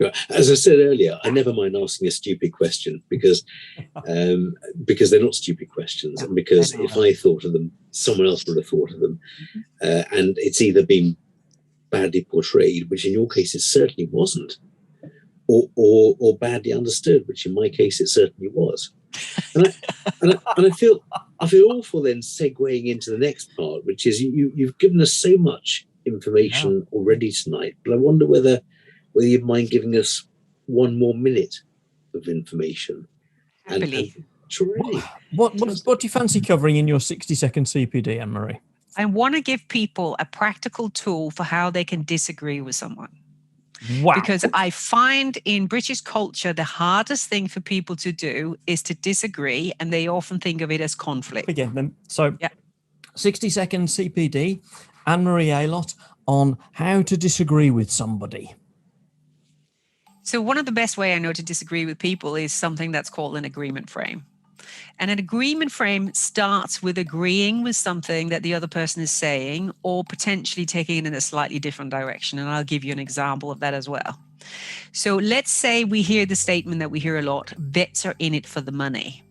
Right. As I said earlier, I never mind asking a stupid question because they're not stupid questions, and because if I thought of them, someone else would have thought of them, and it's either been badly portrayed, which in your case it certainly wasn't, or badly understood, which in my case it certainly was. And I feel awful then segueing into the next part, which is you've given us so much information already tonight, but I wonder whether you'd mind giving us one more minute of information. Happily. What do you fancy covering in your 60-second CPD, Anne-Marie? I want to give people a practical tool for how they can disagree with someone. Wow. Because I find in British culture, the hardest thing for people to do is to disagree, and they often think of it as conflict. Again, then. So 60-second CPD, Anne-Marie Aylott on how to disagree with somebody. So one of the best way I know to disagree with people is something that's called an agreement frame. And an agreement frame starts with agreeing with something that the other person is saying, or potentially taking it in a slightly different direction. And I'll give you an example of that as well. So let's say we hear the statement that we hear a lot, vets are in it for the money.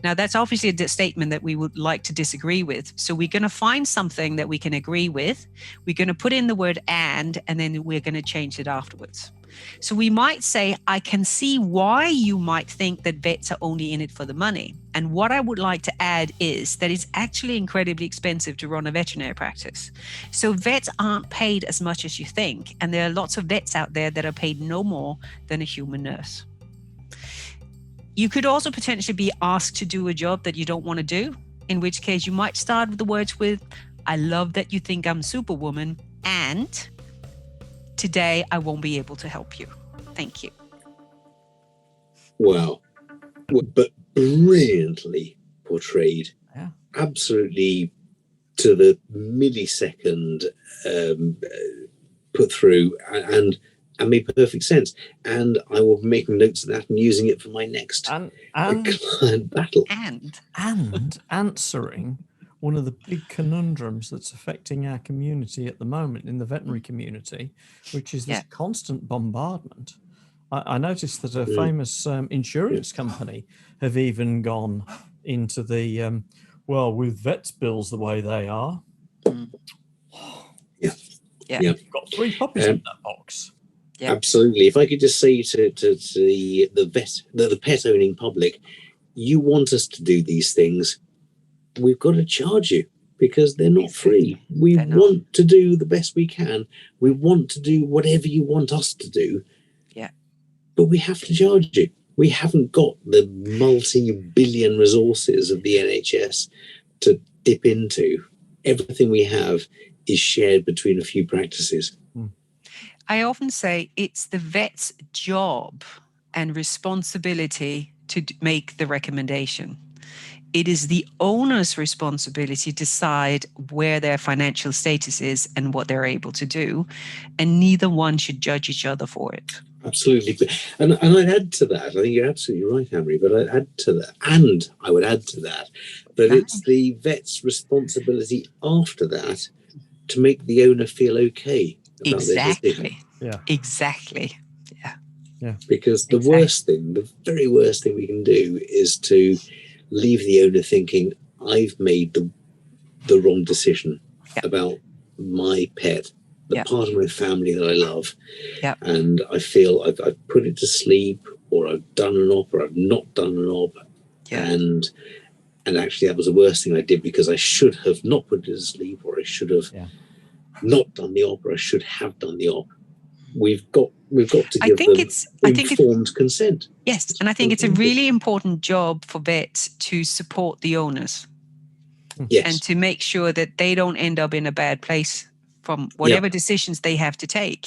Now, that's obviously a statement that we would like to disagree with. So we're going to find something that we can agree with. We're going to put in the word and then we're going to change it afterwards. So we might say, I can see why you might think that vets are only in it for the money. And what I would like to add is that it's actually incredibly expensive to run a veterinary practice. So vets aren't paid as much as you think. And there are lots of vets out there that are paid no more than a human nurse. You could also potentially be asked to do a job that you don't want to do, in which case you might start with the words with, I love that you think I'm Superwoman, and today I won't be able to help you. Thank you. Wow. But brilliantly portrayed. Yeah. Absolutely to the millisecond put through and made perfect sense. And I will be making notes of that and using it for my next client battle. And answering one of the big conundrums that's affecting our community at the moment in the veterinary community, which is this constant bombardment. I noticed that a famous insurance company have even gone into the, with vets bills the way they are. You've got 3 puppies in that box. Yeah. Absolutely. If I could just say to the pet owning public, you want us to do these things, we've got to charge you because they're not free. We want to do the best we can. We want to do whatever you want us to do. Yeah. But we have to charge you. We haven't got the multi-billion resources of the NHS to dip into. Everything we have is shared between a few practices. I often say it's the vet's job and responsibility to make the recommendation. It is the owner's responsibility to decide where their financial status is and what they're able to do, and neither one should judge each other for it. Absolutely. And I'd add to that, I think you're absolutely right, Anne-Marie, but I'd add to that, and I would add to that, that it's the vet's responsibility after that to make the owner feel okay. Exactly. Yeah. Exactly. Yeah. Because the very worst thing we can do is to leave the owner thinking, I've made the wrong decision about my pet, the part of my family that I love. And I feel I've put it to sleep, or I've done an op, or I've not done an op. And actually that was the worst thing I did, because I should have not put it to sleep, or I should have not done the op, or I should have done the op. We've got to give them informed consent. Yes, and I think it's a really important job for vets to support the owners. Yes. And to make sure that they don't end up in a bad place from whatever decisions they have to take.